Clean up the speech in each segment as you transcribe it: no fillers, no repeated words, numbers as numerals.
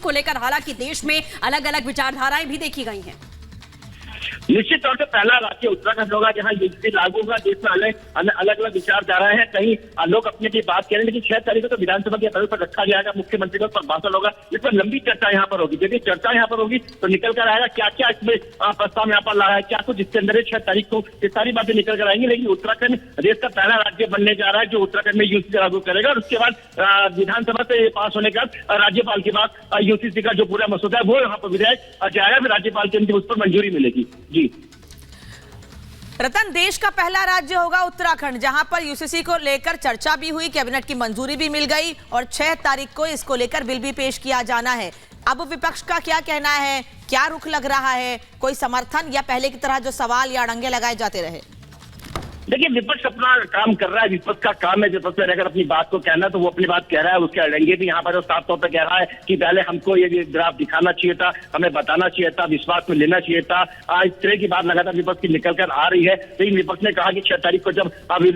को लेकर हालांकि देश में अलग अलग विचारधाराएं भी देखी गई हैं। निश्चित तौर से पहला राज्य उत्तराखंड होगा जहां यूजीसी लागू होगा। देश में अलग अलग विचारधाराएं हैं, कहीं लोग अपने की बात कह रहे हैं, लेकिन 6 तारीख को तो विधानसभा के पटल पर रखा जाएगा, मुख्यमंत्री का भाषण होगा, इस पर लंबी चर्चा यहाँ पर होगी। देखिए चर्चा यहाँ पर होगी तो निकल कर आएगा क्या क्या इसमें प्रस्ताव यहाँ पर ला रहा है, क्या कुछ इसके अंदर 6 तारीख को ये सारी बातें निकल कर आएंगी। लेकिन उत्तराखंड देश का पहला राज्य बनने जा रहा है जो उत्तराखंड में यूजीसी लागू करेगा, और उसके बाद विधानसभा से पास होने के बाद राज्यपाल के बाद यूजीसी का जो पूरा मसौदा है वो यहाँ पर विधायक जाएगा, फिर राज्यपाल के अंतिम उस पर मंजूरी मिलेगी। जी रतन, देश का पहला राज्य होगा उत्तराखंड जहां पर यूसीसी को लेकर चर्चा भी हुई, कैबिनेट की मंजूरी भी मिल गई और 6 तारीख को इसको लेकर बिल भी पेश किया जाना है। अब विपक्ष का क्या कहना है, क्या रुख लग रहा है, कोई समर्थन या पहले की तरह जो सवाल या अड़ंगे लगाए जाते रहे? देखिए विपक्ष अपना काम कर रहा है, विपक्ष का काम है विपक्ष में रहकर अपनी बात को कहना, तो वो अपनी बात कह रहा है। उसके अड़ंगे भी यहाँ पर साफ तौर पर कह रहा है कि पहले हमको ये ग्राफ दिखाना चाहिए था, हमें बताना चाहिए था, विश्वास को लेना चाहिए था। इस तरह की बात लगातार विपक्ष की निकल कर आ रही है। लेकिन विपक्ष ने कहा कि 6 तारीख को जब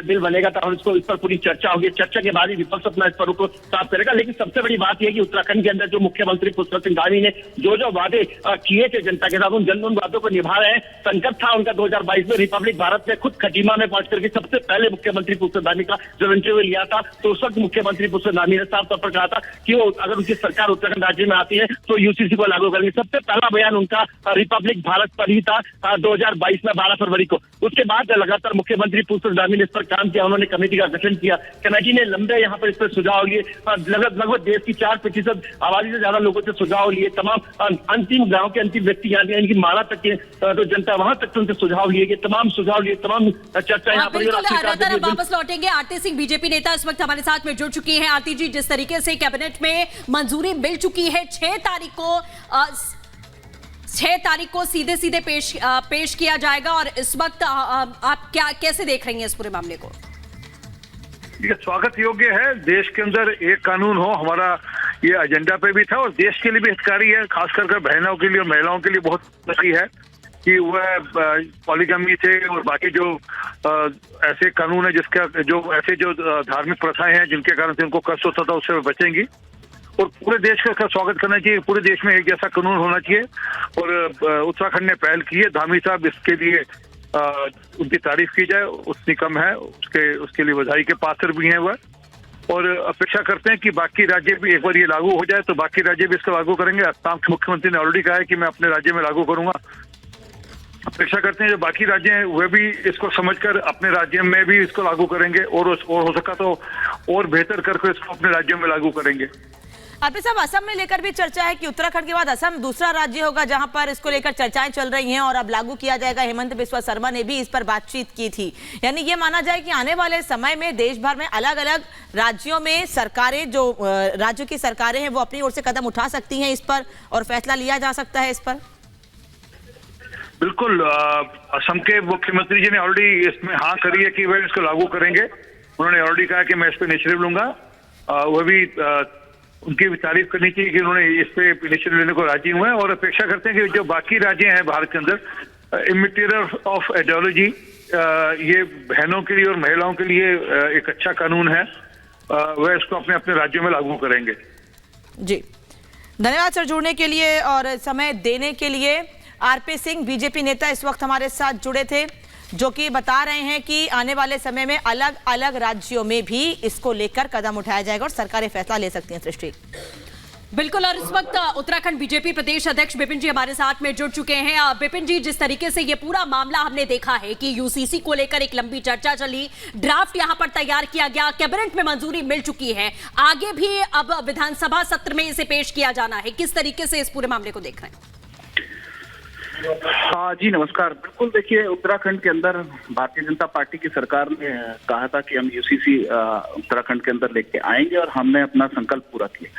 बिल बनेगा तो हम इस पर पूरी चर्चा होगी, चर्चा के बाद ही विपक्ष अपना इस पर रुख साफ करेगा। लेकिन सबसे बड़ी बात यह कि उत्तराखंड के अंदर जो मुख्यमंत्री पुष्कर सिंह धामी ने जो वादे किए थे जनता के साथ, उन वादों को निभा रहे हैं। संकट था उनका 2022 में रिपब्लिक भारत में खुद खटीमा में पहुंच करके सबसे पहले मुख्यमंत्री पुष्कर धामी का जब इंटरव्यू लिया था तो उस वक्त मुख्यमंत्री पुष्कर धामी ने साफ तौर पर कहा था कि वो अगर उनकी सरकार उत्तराखंड राज्य में आती है तो यूसीसी को लागू करेंगे। सबसे पहला बयान उनका रिपब्लिक भारत पर ही था 2022 में 12 फरवरी को। उसके बाद लगातार मुख्यमंत्री पुष्कर धामी ने इस पर काम किया, उन्होंने कमेटी का गठन किया, कमेटी ने लंबे यहाँ पर इस पर सुझाव लिए, लगभग देश की 4% आबादी से ज्यादा लोगों से सुझाव लिए, तमाम अंतिम गाँव के अंतिम व्यक्ति यहाँ इनकी माला तक के जो जनता वहां तक उनसे सुझाव लिए गए, तमाम सुझाव लिए, तमाम चर्चा यहाँ पर। हम वापस लौटेंगे। आरती सिंह बीजेपी नेता इस वक्त हमारे साथ में जुड़ चुकी हैं। आरती जी, जिस तरीके से कैबिनेट में मंजूरी मिल चुकी है 6 तारीख को सीधे पेश किया जाएगा, और इस वक्त आप कैसे देख रही हैं इस पूरे मामले को? ये स्वागत योग्य है। देश के अंदर एक कानून हो, हमारा ये एजेंडा पे भी था और देश के लिए भी हितकारी है, खासकर बहनों के लिए और महिलाओं के लिए बहुत हितकारी है कि वह पॉलीगमी से और बाकी जो ऐसे कानून है जिसका जो ऐसे जो धार्मिक प्रथाएं हैं जिनके कारण से उनको कष्ट होता था उससे बचेंगी, और पूरे देश का इसका स्वागत करना चाहिए। पूरे देश में एक जैसा कानून होना चाहिए और उत्तराखंड ने पहल की है। धामी साहब इसके लिए उनकी तारीफ की जाए, उतनी कम है, उसके लिए बधाई के पात्र भी हैं वह, और अपेक्षा करते हैं कि बाकी राज्य भी एक बार ये लागू हो जाए तो बाकी राज्य भी इसको लागू करेंगे। असम के मुख्यमंत्री ने ऑलरेडी कहा है कि मैं अपने राज्य में लागू करूंगा। अपेक्षा करते हैं जो बाकी राज्य हैं वे भी इसको समझकर अपने राज्य में भी इसको लागू करेंगे और हो सका तो और बेहतर करके इसको अपने राज्यों में लागू करेंगे। आरपी साहब, असम में लेकर भी चर्चा है कि उत्तराखंड के बाद असम दूसरा राज्य होगा जहां पर इसको लेकर चर्चाएं चल रही हैं और अब लागू किया जाएगा। हेमंत बिस्वा शर्मा ने भी इस पर बातचीत की थी। यानी ये माना जाए कि आने वाले समय में देश भर में अलग अलग राज्यों में सरकारें, जो राज्यों की सरकारें हैं, वो अपनी ओर से कदम उठा सकती हैं इस पर और फैसला लिया जा सकता है इस पर। बिल्कुल, असम के मुख्यमंत्री जी ने ऑलरेडी इसमें हाँ करी है कि वह इसको लागू करेंगे। उन्होंने ऑलरेडी कहा कि मैं इस पर इनिशिएटिव लूंगा। वह भी उनकी भी तारीफ करनी चाहिए कि उन्होंने इस पे इनिशिएटिव लेने को राजी हुए हैं, और अपेक्षा करते हैं कि जो बाकी राज्य हैं भारत के अंदर इमिटेटर ऑफ आइडियोलॉजी, ये बहनों के लिए और महिलाओं के लिए एक अच्छा कानून है, वह इसको अपने अपने राज्यों में लागू करेंगे। जी, धन्यवाद सर जुड़ने के लिए और समय देने के लिए। आरपी सिंह बीजेपी नेता इस वक्त हमारे साथ जुड़े थे, जो कि बता रहे हैं कि आने वाले समय में अलग अलग राज्यों में भी इसको लेकर कदम उठाया जाएगा और सरकारें फैसला ले सकती हैं। सृष्टि, बिल्कुल, और इस वक्त उत्तराखंड बीजेपी प्रदेश अध्यक्ष विपिन जी हमारे साथ में जुड़ चुके हैं। विपिन जी, जिस तरीके से ये पूरा मामला हमने देखा है कि यूसीसी को लेकर एक लंबी चर्चा चली, ड्राफ्ट यहां पर तैयार किया गया, कैबिनेट में मंजूरी मिल चुकी है, आगे भी अब विधानसभा सत्र में इसे पेश किया जाना है, किस तरीके से इस पूरे मामले को देख रहे हैं? हाँ जी, नमस्कार। बिल्कुल, देखिए उत्तराखंड के अंदर भारतीय जनता पार्टी की सरकार ने कहा था कि हम यूसीसी उत्तराखंड के अंदर लेके आएंगे और हमने अपना संकल्प पूरा किया,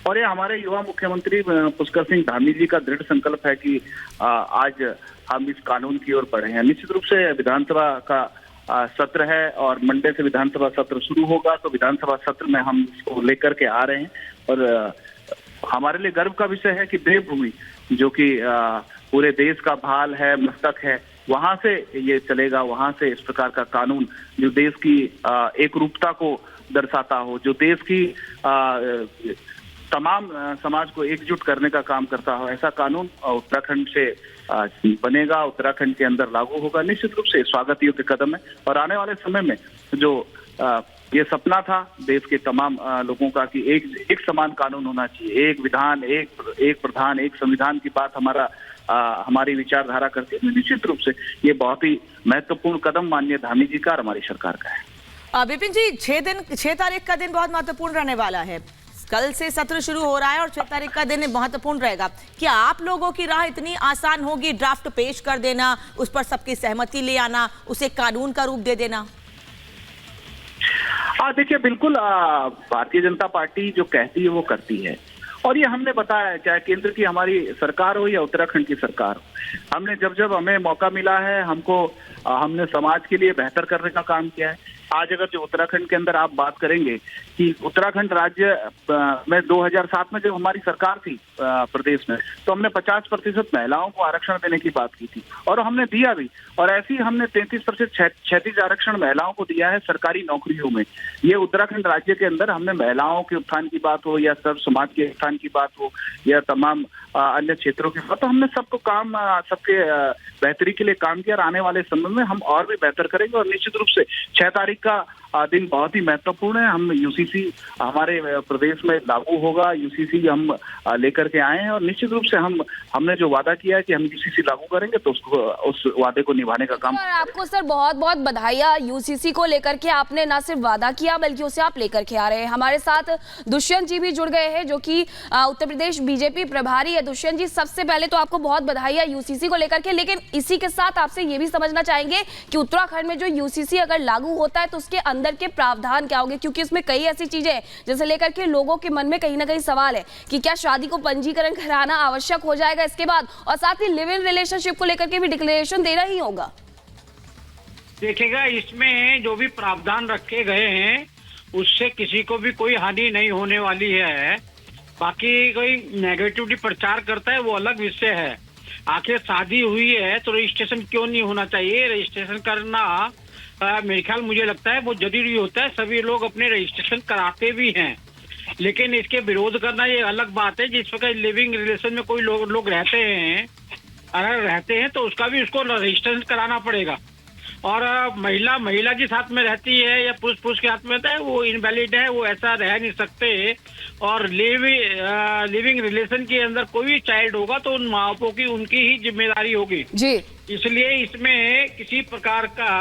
और ये हमारे युवा मुख्यमंत्री पुष्कर सिंह धामी जी का दृढ़ संकल्प है कि आज हम इस कानून की ओर बढ़े हैं। निश्चित रूप से विधानसभा का सत्र है और मंडे से विधानसभा सत्र शुरू होगा, तो विधानसभा सत्र में हम इसको लेकर के आ रहे हैं, और हमारे लिए गर्व का विषय है कि देवभूमि, जो कि पूरे देश का भाल है, मस्तक है, वहां से ये चलेगा, वहां से इस प्रकार का कानून जो देश की एक रूपता को दर्शाता हो, जो देश की तमाम समाज को एकजुट करने का काम करता हो, ऐसा कानून उत्तराखंड से बनेगा, उत्तराखंड के अंदर लागू होगा। निश्चित रूप से स्वागत योग्य कदम है और आने वाले समय में जो ये सपना था देश के तमाम लोगों का कि एक समान कानून होना चाहिए, एक विधान, एक प्रधान, एक संविधान की बात हमारी विचारधारा करती है। निश्चित रूप से ये बहुत ही महत्वपूर्ण कदम माननीय धामी जी का और हमारी सरकार का है। विपिन जी, 6 तारीख का दिन बहुत महत्वपूर्ण रहने वाला है। कल से सत्र शुरू हो रहा है और 6 तारीख का दिन महत्वपूर्ण रहेगा। क्या आप लोगों की राह इतनी आसान होगी? ड्राफ्ट पेश कर देना, उस पर सबकी सहमति ले आना, उसे कानून का रूप दे देना? देखिए, बिल्कुल भारतीय जनता पार्टी जो कहती है वो करती है और ये हमने बताया है, चाहे केंद्र की हमारी सरकार हो या उत्तराखंड की सरकार हो, हमने जब हमें मौका मिला है हमने समाज के लिए बेहतर करने का काम किया है। आज अगर जो उत्तराखंड के अंदर आप बात करेंगे कि उत्तराखंड राज्य में 2007 में जब हमारी सरकार थी प्रदेश में, तो हमने 50% महिलाओं को आरक्षण देने की बात की थी और हमने दिया भी। और ऐसे ही हमने 33% क्षैतिज आरक्षण महिलाओं को दिया है सरकारी नौकरियों में। ये उत्तराखंड राज्य के अंदर हमने महिलाओं के उत्थान की बात हो या सर्व समाज के उत्थान की बात हो या तमाम अन्य क्षेत्रों की बात, तो हमने सबके बेहतरी के लिए काम किया और आने वाले समय में हम और भी बेहतर करेंगे। और निश्चित रूप से 6 तारीख का दिन बहुत ही महत्वपूर्ण है। हम यूसीसी हमारे प्रदेश में लागू होगा, यूसीसी हम लेकर के आए हैं और निश्चित रूप से हमने जो वादा किया है कि हम यूसीसी लागू करेंगे तो उस वादे को निभाने का काम। और आपको सर बहुत बहुत बधाइयां, यूसीसी को लेकर के आपने ना सिर्फ वादा किया बल्कि उसे आप लेकर के आ रहे हैं। हमारे साथ दुष्यंत जी भी जुड़ गए हैं जो कि उत्तर प्रदेश बीजेपी प्रभारी है। दुष्यंत जी, सबसे पहले तो आपको बहुत बधाइयां यूसीसी को लेकर के, लेकिन इसी के साथ आपसे ये भी समझना चाहेंगे कि उत्तराखंड में जो यूसीसी अगर लागू होता है तो उसके अंदर के प्रावधान क्या होंगे, क्योंकि इसमें कई ऐसी चीजें हैं जैसे लेकर के लोगों के मन में कहीं ना कहीं सवाल है कि क्या शादी को पंजीकरण कराना आवश्यक हो जाएगा इसके बाद, और साथ ही लिव इन रिलेशनशिप को लेकर के भी डिक्लेरेशन देना ही होगा। देखिएगा, इसमें जो भी प्रावधान रखे गए हैं उससे किसी को भी कोई हानि नहीं होने वाली है। बाकी कोई नेगेटिविटी प्रचार करता है वो अलग विषय है। आखिर शादी हुई है तो रजिस्ट्रेशन क्यों नहीं होना चाहिए? रजिस्ट्रेशन करना मेरे ख्याल मुझे लगता है वो जरूरी होता है। सभी लोग अपने रजिस्ट्रेशन कराते भी हैं, लेकिन इसके विरोध करना ये अलग बात है। जिस वक्त लिविंग रिलेशन में कोई लोग रहते हैं, अगर रहते हैं तो उसका भी उसको रजिस्ट्रेशन कराना पड़ेगा। और महिला के साथ में रहती है या पुरुष के साथ में रहता है, वो इनवैलिड है, वो ऐसा रह नहीं सकते। और लिविंग रिलेशन के अंदर कोई भी चाइल्ड होगा तो उन माँ बापों की उनकी ही जिम्मेदारी होगी जी। इसलिए इसमें किसी प्रकार का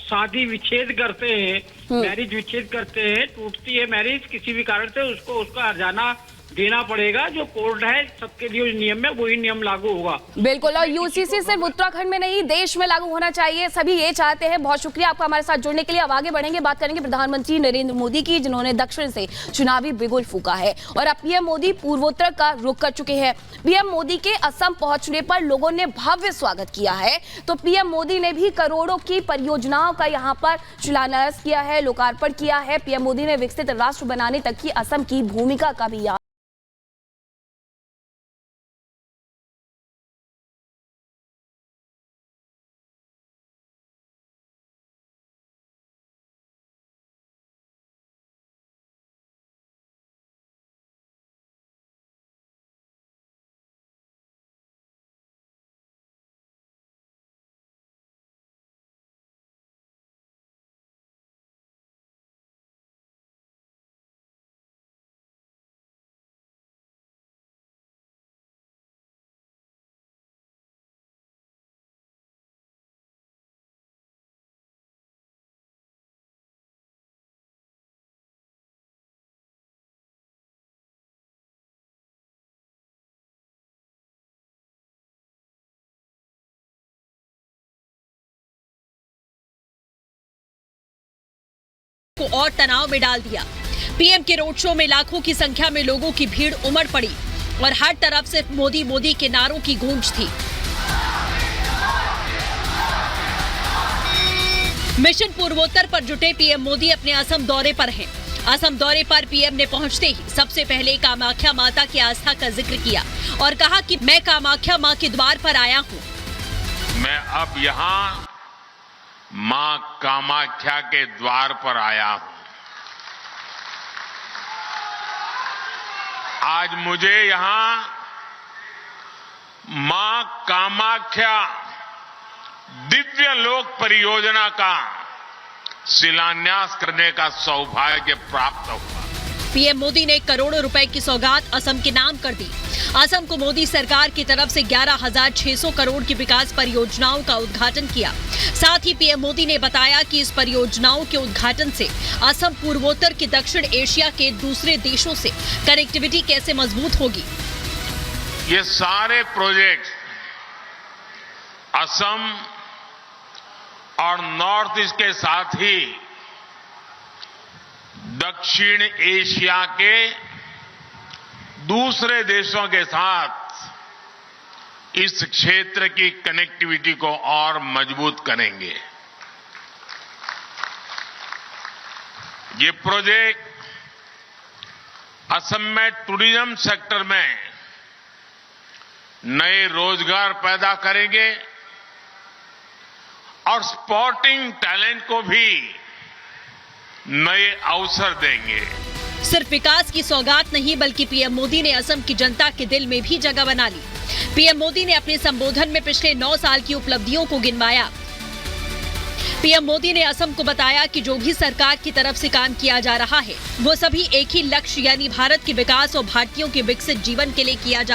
शादी विच्छेद करते हैं, मैरिज विच्छेद करते हैं, टूटती है मैरिज किसी भी कारण से, उसको उसका हर्जाना देना पड़ेगा। जो कोर्ट है सबके लिए नियम है वही नियम लागू होगा। बिल्कुल, और यूसीसी सिर्फ उत्तराखंड में नहीं देश में लागू होना चाहिए, सभी ये चाहते हैं। बहुत शुक्रिया आपका हमारे साथ जुड़ने के लिए। अब आगे बढ़ेंगे, बात करेंगे प्रधानमंत्री नरेंद्र मोदी की, जिन्होंने दक्षिण से चुनावी बिगुल फूंका है और अब पीएम मोदी पूर्वोत्तर का रुख कर चुके हैं। पीएम मोदी के असम पहुंचने पर लोगों ने भव्य स्वागत किया है, तो पीएम मोदी ने भी करोड़ों की परियोजनाओं का यहां पर शिलान्यास किया है, लोकार्पण किया है। पीएम मोदी ने विकसित राष्ट्र बनाने तक की असम की भूमिका का भी को और तनाव में डाल दिया। पीएम के रोड शो में लाखों की संख्या में लोगों की भीड़ उमड़ पड़ी और हर तरफ सिर्फ मोदी मोदी के नारों की गूंज थी। मिशन पूर्वोत्तर पर जुटे पीएम मोदी अपने असम दौरे पर हैं। असम दौरे पर पीएम ने पहुंचते ही सबसे पहले कामाख्या माता की आस्था का जिक्र किया और कहा कि मैं कामाख्या मां के द्वार पर आया हूं। मैं अब यहां मां कामाख्या के द्वार पर आया हूं। आज मुझे यहां मां कामाख्या दिव्य लोक परियोजना का शिलान्यास करने का सौभाग्य प्राप्त हुआ। पीएम मोदी ने करोड़ों रुपए की सौगात असम के नाम कर दी। असम को मोदी सरकार की तरफ से 11,600 करोड़ की विकास परियोजनाओं का उद्घाटन किया। साथ ही पीएम मोदी ने बताया कि इस परियोजनाओं के उद्घाटन से असम पूर्वोत्तर के दक्षिण एशिया के दूसरे देशों से कनेक्टिविटी कैसे मजबूत होगी। ये सारे प्रोजेक्ट असम और नॉर्थ ईस्ट के साथ ही दक्षिण एशिया के दूसरे देशों के साथ इस क्षेत्र की कनेक्टिविटी को और मजबूत करेंगे। ये प्रोजेक्ट असम में टूरिज्म सेक्टर में नए रोजगार पैदा करेंगे और स्पोर्टिंग टैलेंट को भी नए अवसर देंगे। सिर्फ विकास की सौगात नहीं बल्कि पीएम मोदी ने असम की जनता के दिल में भी जगह बना ली। पीएम मोदी ने अपने संबोधन में पिछले 9 साल की उपलब्धियों को गिनवाया। पीएम मोदी ने असम को बताया कि जो भी सरकार की तरफ से काम किया जा रहा है वो सभी एक ही लक्ष्य यानी भारत के विकास और भारतीयों के विकसित जीवन के लिए किया जा